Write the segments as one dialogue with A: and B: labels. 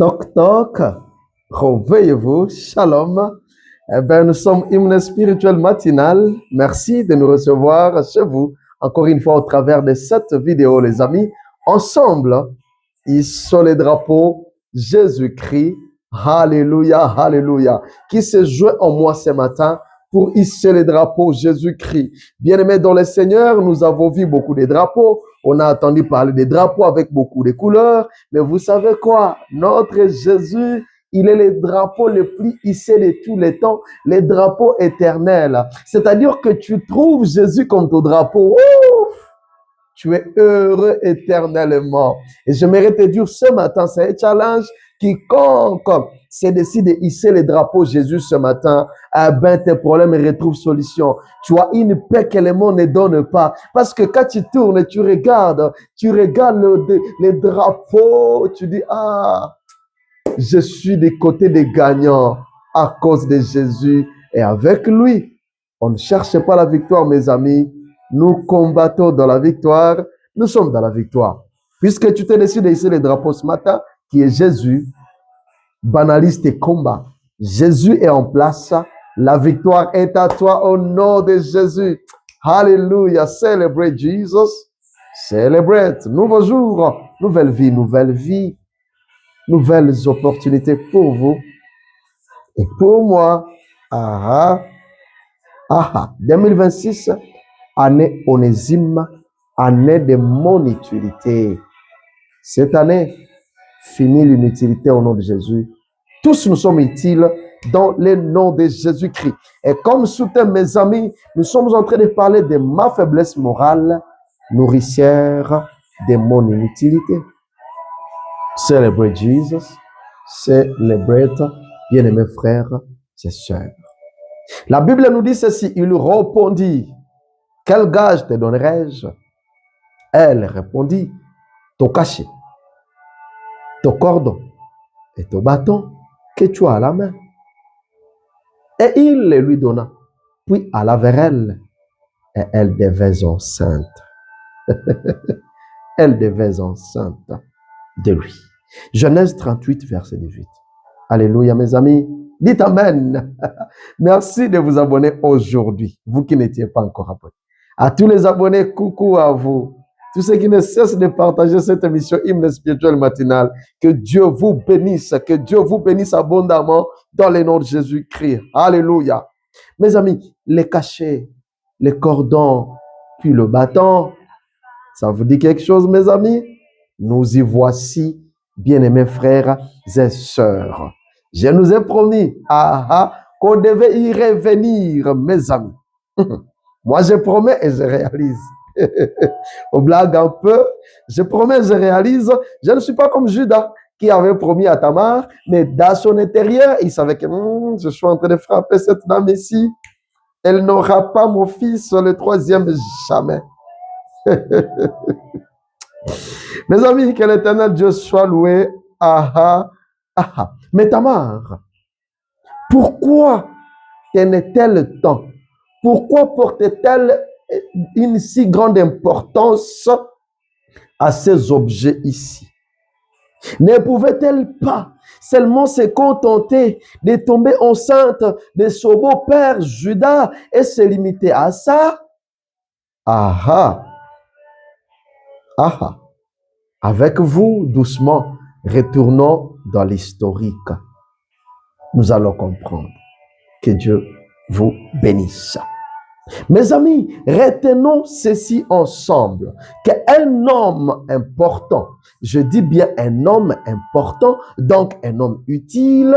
A: Toc toc, réveillez-vous, shalom. Eh bien, nous sommes hymne spirituel matinal. Merci de nous recevoir chez vous, encore une fois au travers de cette vidéo, les amis. Ensemble, hissons les drapeaux Jésus-Christ. Alléluia, alléluia. Qui se joint en moi ce matin pour hisser les drapeaux Jésus-Christ. Bien-aimés dans le Seigneur, nous avons vu beaucoup de drapeaux. On a entendu parler des drapeaux avec beaucoup de couleurs. Mais vous savez quoi? Notre Jésus, il est le drapeau le plus hissé de tous les temps, le drapeau éternel. C'est-à-dire que tu trouves Jésus comme ton drapeau. Ouf! Tu es heureux éternellement. Et j'aimerais te dire ce matin, c'est un challenge. Quiconque se décide de hisser le drapeau Jésus ce matin, eh ben tes problèmes retrouvent solution. Tu as une paix que le monde ne donne pas. Parce que quand tu tournes, tu regardes le drapeau, tu dis, ah, je suis du côté des gagnants à cause de Jésus et avec lui. On ne cherche pas la victoire, mes amis. Nous combattons dans la victoire. Nous sommes dans la victoire. Puisque tu t'es décidé d'hisser le drapeau ce matin, qui est Jésus, banalise tes combats. Jésus est en place. La victoire est à toi au nom de Jésus. Alléluia. Celebrate Jesus. Celebrate. Nouveau jour, nouvelle vie, nouvelles opportunités pour vous et pour moi. 2026, année onésime, année de mon utilité. Cette année, finit l'inutilité au nom de Jésus. Tous nous sommes utiles dans le nom de Jésus-Christ. Et comme soutien, mes amis, nous sommes en train de parler de ma faiblesse morale, nourricière de mon inutilité. Celebrate Jesus, celebrate, bien-aimés frères et sœurs. La Bible nous dit ceci, il répondit, quel gage te donnerai-je? Elle répondit, ton cachet, ton cordon et ton bâton que tu as à la main. Et il le lui donna, puis alla vers elle, et elle devint enceinte. Elle devint enceinte de lui. Genèse 38, verset 18. Alléluia, mes amis. Dites Amen. Merci de vous abonner aujourd'hui, vous qui n'étiez pas encore abonnés. À tous les abonnés, coucou à vous. Tous ceux qui ne cessent de partager cette émission hymne spirituel matinal, que Dieu vous bénisse abondamment dans le nom de Jésus-Christ. Alléluia. Mes amis, les cachets, les cordons, puis le bâton, ça vous dit quelque chose, mes amis? Nous y voici, bien-aimés frères et sœurs. Je nous ai promis qu'on devait y revenir, mes amis. Moi, je promets et je réalise. On blague un peu. Je promets, je réalise. Je ne suis pas comme Judas qui avait promis à Tamar, mais dans son intérieur, il savait que je suis en train de frapper cette dame ici. Elle n'aura pas mon fils le troisième jamais. Mes amis, que l'éternel Dieu soit loué. Mais Tamar, pourquoi tenait-elle tant? Pourquoi portait-elle une si grande importance à ces objets ici? Ne pouvait-elle pas seulement se contenter de tomber enceinte de son beau-père Judas et se limiter à ça? Avec vous, doucement, retournons dans l'historique. Nous allons comprendre. Que Dieu vous bénisse. Mes amis, retenons ceci ensemble, qu'un homme important, je dis bien un homme important, donc un homme utile,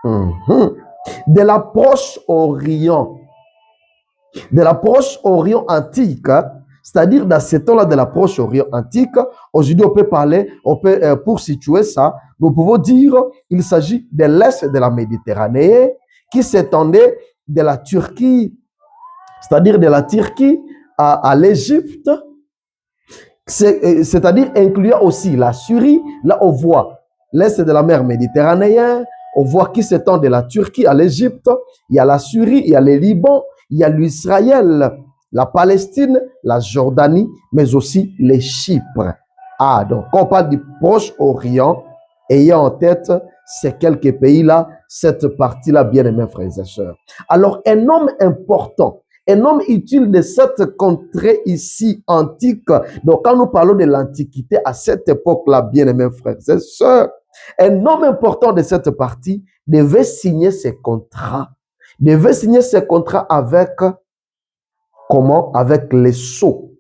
A: de la Proche-Orient antique, c'est-à-dire dans ce temps-là de la Proche-Orient antique, aujourd'hui pour situer ça, nous pouvons dire qu'il s'agit de l'Est de la Méditerranée, qui s'étendait de la Turquie, c'est-à-dire de la Turquie à l'Égypte, c'est-à-dire incluant aussi la Syrie. Là, on voit l'Est de la mer Méditerranéenne, on voit qui s'étend de la Turquie à l'Égypte, il y a la Syrie, il y a le Liban, il y a l'Israël, la Palestine, la Jordanie, mais aussi les Chypres. Donc, quand on parle du Proche-Orient, ayant en tête ces quelques pays-là, cette partie-là, bien-aimés frères et sœurs. Alors, un homme important, un homme utile de cette contrée ici antique, donc quand nous parlons de l'Antiquité à cette époque-là, bien-aimés frères et sœurs, un homme important de cette partie devait signer ses contrats. Devait signer ses contrats avec, comment? Avec les sceaux.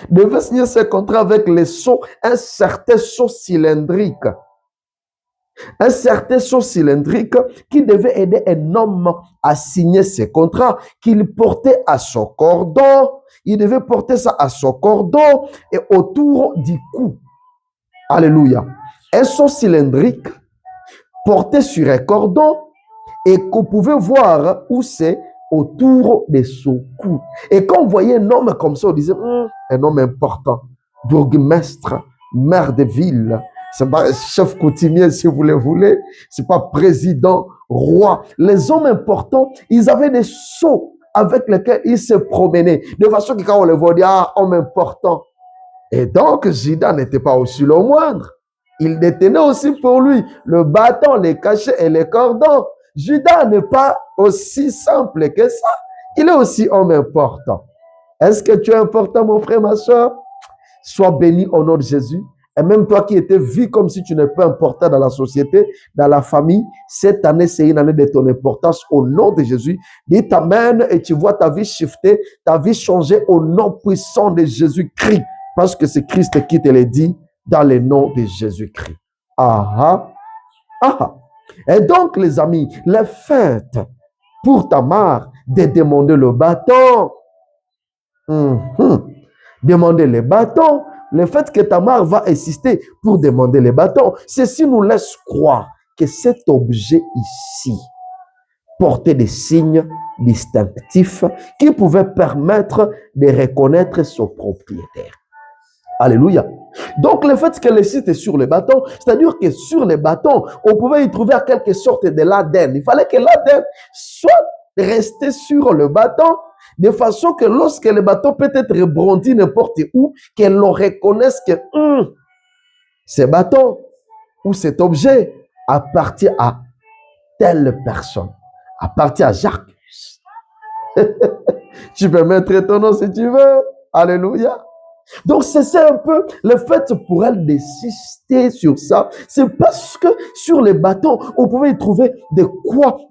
A: Devait signer ses contrats avec les sceaux, un certain sceau cylindrique. Un certain sceau cylindrique qui devait aider un homme à signer ses contrats, qu'il portait à son cordon. Il devait porter ça à son cordon et autour du cou. Alléluia. Un sceau cylindrique porté sur un cordon et qu'on pouvait voir où c'est autour de son cou. Et quand on voyait un homme comme ça, on disait, un homme important, bourgmestre, maire de ville, c'est pas chef coutumier si vous le voulez, c'est pas président, roi. Les hommes importants, ils avaient des sceaux avec lesquels ils se promenaient, de façon que quand on les voit, on dit, ah, homme important. Et donc, Judas n'était pas aussi le moindre. Il détenait aussi pour lui le bâton, les cachets et les cordons. Judas n'est pas aussi simple que ça. Il est aussi homme important. Est-ce que tu es important, mon frère, ma soeur? Sois béni au nom de Jésus. Et même toi qui étais vu comme si tu n'es pas important dans la société, dans la famille, cette année, c'est une année de ton importance au nom de Jésus. Dis amen et tu vois ta vie shifter, ta vie changer au nom puissant de Jésus-Christ. Parce que c'est Christ qui te le dit dans le nom de Jésus-Christ. Ah ah. Et donc, les amis, le fait pour Tamar de demander le bâton, demander les bâtons, le fait que Tamar va insister pour demander les bâtons, ceci nous laisse croire que cet objet ici portait des signes distinctifs qui pouvaient permettre de reconnaître son propriétaire. Alléluia. Donc, le fait que le site est sur les bâtons, c'est-à-dire que sur les bâtons, on pouvait y trouver en quelque sorte de l'ADN. Il fallait que l'ADN soit resté sur le bâton, de façon que lorsque le bâton peut être rebondi n'importe où, qu'elle reconnaisse que ce bâton ou cet objet appartient à telle personne, appartient à Jacques. Tu peux mettre ton nom si tu veux. Alléluia. Donc, c'est un peu le fait pour elle d'insister sur ça. C'est parce que sur les bâtons, on pouvait y trouver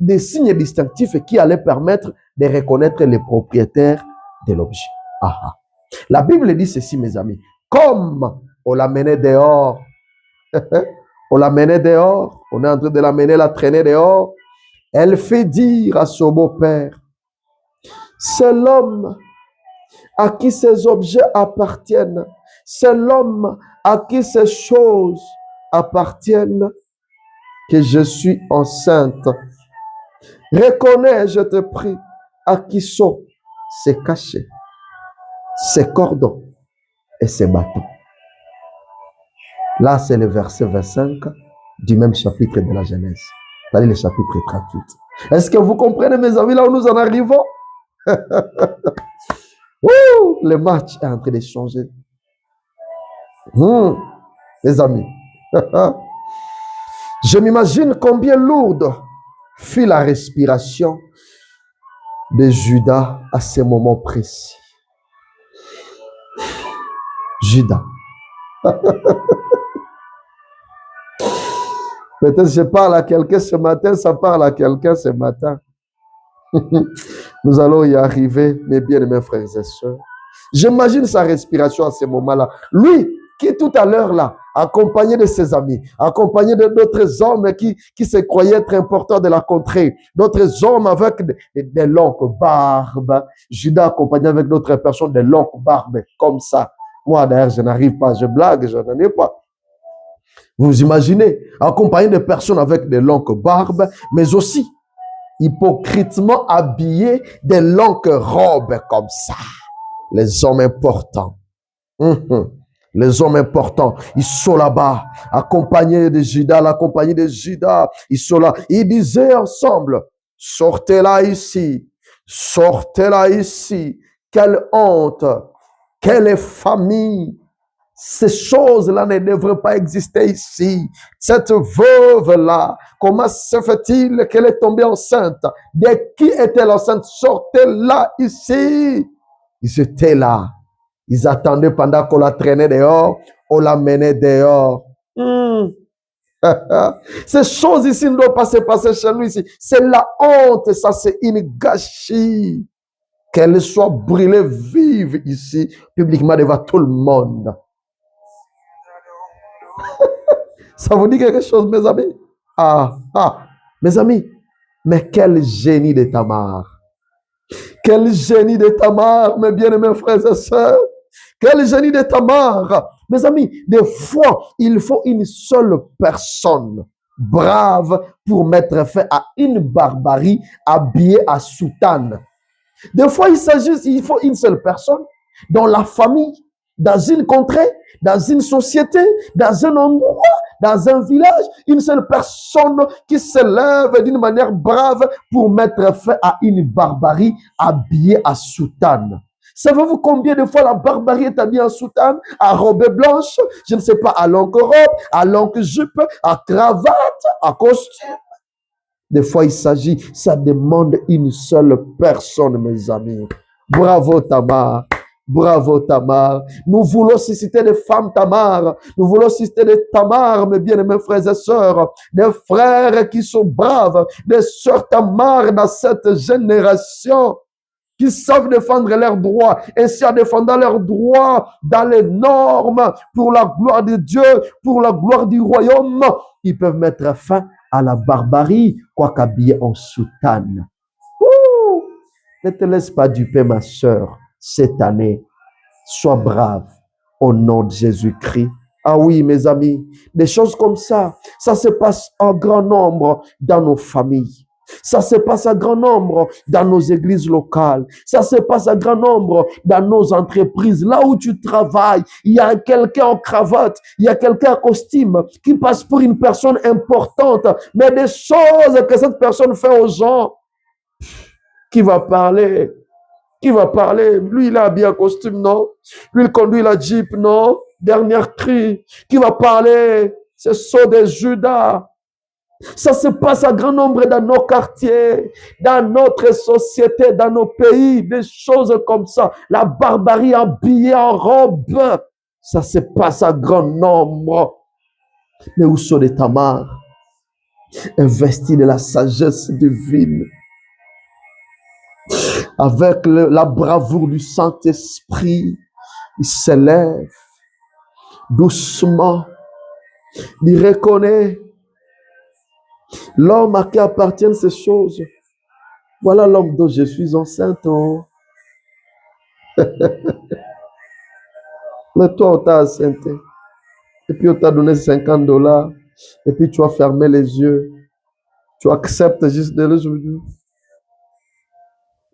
A: des signes distinctifs qui allaient permettre de reconnaître les propriétaires de l'objet. La Bible dit ceci, mes amis. Comme on l'a mené dehors, on l'a mené dehors, on est en train de la mener, la traîner dehors, elle fait dire à son beau-père, c'est l'homme à qui ces objets appartiennent, c'est l'homme à qui ces choses appartiennent, que je suis enceinte. Reconnais, je te prie, à qui sont ces cachets, ces cordons et ces bâtons. Là, c'est le verset 25 du même chapitre de la Genèse, c'est-à-dire le chapitre 38. Est-ce que vous comprenez, mes amis, là où nous en arrivons? Le match est en train de changer. Les amis, je m'imagine combien lourde fut la respiration de Judas à ce moment précis. Judas. Peut-être je parle à quelqu'un ce matin, ça parle à quelqu'un ce matin. Nous allons y arriver, mes bien-aimés frères et sœurs. J'imagine sa respiration à ce moment-là. Lui, qui tout à l'heure là, accompagné de ses amis, accompagné d'autres hommes qui se croyaient être importants de la contrée, d'autres hommes avec des longues barbes. Judas accompagné avec d'autres personnes de longues barbes, comme ça. Moi d'ailleurs, je n'arrive pas, je blague, je n'en ai pas. Vous imaginez, accompagné de personnes avec des longues barbes, mais aussi hypocritement habillés de longues robes comme ça. Les hommes importants. Les hommes importants, ils sont là-bas, accompagnés de Judas, la compagnie de Judas, ils sont là. Ils disaient ensemble, sortez-la ici, sortez-la ici. Quelle honte, quelle famille. Ces choses-là ne devraient pas exister ici. Cette veuve-là, comment se fait-il qu'elle est tombée enceinte? De qui était l'enceinte? Sortez-la ici. Ils étaient là. Ils attendaient pendant qu'on la traînait dehors, on la menait dehors. Ces choses ici ne doivent pas se passer chez nous ici. C'est la honte, ça c'est une gâchis. Qu'elle soit brûlée vive ici, publiquement devant tout le monde. Ça vous dit quelque chose, mes amis? Mes amis, mais quel génie de Tamar. Quel génie de Tamar, mes bien-aimés frères et sœurs. Quel génie de Tamar. Mes amis, des fois, il faut une seule personne brave pour mettre fin à une barbarie habillée à soutane. Des fois, il faut une seule personne dans la famille, dans une contrée, dans une société, dans un endroit, dans un village, une seule personne qui se lève d'une manière brave pour mettre fin à une barbarie habillée à soutane. Savez-vous combien de fois la barbarie est habillée en soutane, à robe blanche, je ne sais pas, à longue robe, à longue jupe, à cravate, à costume? Des fois, il s'agit, ça demande une seule personne, mes amis. Bravo, Tamar. Bravo, Tamar. Nous voulons susciter des femmes Tamar. Nous voulons susciter des Tamar, mes bien-aimés frères et sœurs. Des frères qui sont braves. Des sœurs Tamar dans cette génération, qui savent défendre leurs droits, et si en défendant leurs droits dans les normes, pour la gloire de Dieu, pour la gloire du royaume, ils peuvent mettre fin à la barbarie, quoique habillés en soutane. Ne te laisse pas duper, ma sœur, cette année. Sois brave au nom de Jésus-Christ. Ah oui, mes amis, des choses comme ça se passe en grand nombre dans nos familles. Ça se passe à grand nombre dans nos églises locales. Ça se passe à grand nombre dans nos entreprises. Là où tu travailles, il y a quelqu'un en cravate, il y a quelqu'un en costume qui passe pour une personne importante. Mais des choses que cette personne fait aux gens, qui va parler? Qui va parler? Lui, il a habillé en costume, non? Lui, il conduit la Jeep, non? Dernière cri. Qui va parler? Ce sont des Judas. Ça se passe à grand nombre dans nos quartiers, dans notre société, dans nos pays, des choses comme ça. La barbarie habillée en robe, ça se passe à grand nombre. Mais où sont les Tamar, investis de la sagesse divine, avec la bravoure du Saint-Esprit, il s'élève doucement, il reconnaît l'homme à qui appartiennent ces choses. Voilà l'homme dont je suis enceinte. Oh. Mais toi, on t'a enceinté. Et puis, on t'a donné $50. Et puis, tu as fermé les yeux. Tu acceptes juste de l'aujourd'hui.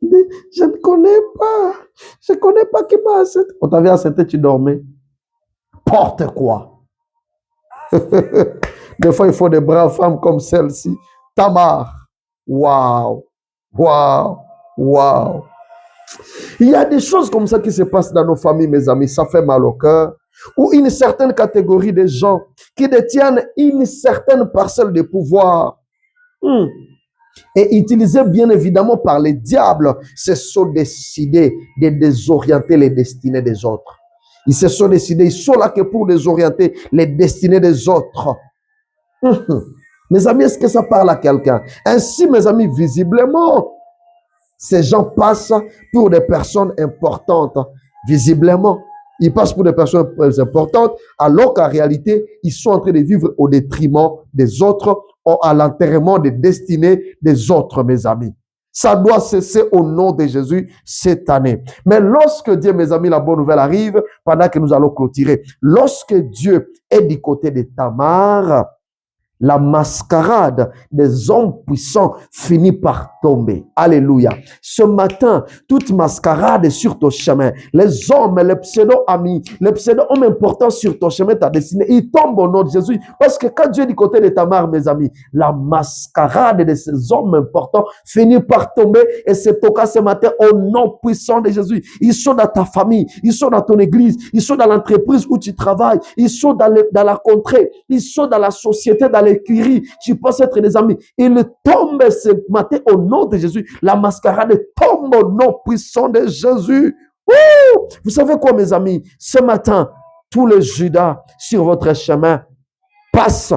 A: Je ne connais pas. Je ne connais pas qui m'a enceinté. On t'avait enceinté, tu dormais. Porte quoi? Des fois, il faut des braves femmes comme celle-ci. Tamar. Waouh. Waouh. Waouh. Il y a des choses comme ça qui se passent dans nos familles, mes amis. Ça fait mal au cœur. Ou une certaine catégorie de gens qui détiennent une certaine parcelle de pouvoir. Et utilisés bien évidemment par les diables, se sont décidés de désorienter les destinées des autres. Ils se sont décidés, ils sont là que pour désorienter les destinées des autres. Mes amis, est-ce que ça parle à quelqu'un? Ainsi, mes amis, visiblement, ces gens passent pour des personnes importantes. Visiblement, ils passent pour des personnes importantes, alors qu'en réalité, ils sont en train de vivre au détriment des autres, ou à l'enterrement des destinées des autres, mes amis. Ça doit cesser au nom de Jésus cette année. Mais lorsque Dieu, mes amis, la bonne nouvelle arrive, pendant que nous allons clôturer, lorsque Dieu est du côté de Tamar, la mascarade des hommes puissants finit par tomber. Alléluia. Ce matin, toute mascarade est sur ton chemin. Les hommes, les pseudo-amis, les pseudo-hommes importants sur ton chemin, ta destinée, ils tombent au nom de Jésus. Parce que quand Dieu est du côté de Tamar, mes amis, la mascarade de ces hommes importants finit par tomber. Et c'est au cas ce matin au nom puissant de Jésus. Ils sont dans ta famille, ils sont dans ton église, ils sont dans l'entreprise où tu travailles, ils sont dans la contrée, ils sont dans la société, dans l'écurie. Tu penses être des amis. Ils tombent ce matin au nom de Jésus. La mascarade tombe au nom puissant de Jésus. Wouh! Vous savez quoi, mes amis? Ce matin, tous les Judas sur votre chemin passent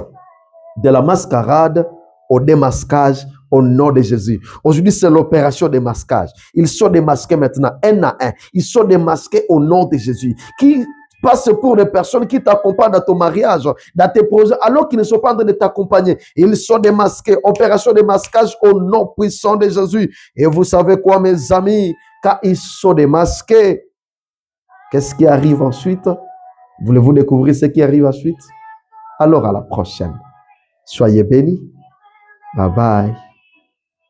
A: de la mascarade au démasquage au nom de Jésus. Aujourd'hui, c'est l'opération démasquage. Ils sont démasqués maintenant, un à un. Ils sont démasqués au nom de Jésus. Qui passe pour des personnes qui t'accompagnent dans ton mariage, dans tes projets, alors qu'ils ne sont pas en train de t'accompagner. Ils sont démasqués. Opération démasquage au nom puissant de Jésus. Et vous savez quoi, mes amis? Quand ils sont démasqués, qu'est-ce qui arrive ensuite? Voulez-vous découvrir ce qui arrive ensuite? Alors à la prochaine. Soyez bénis. Bye bye.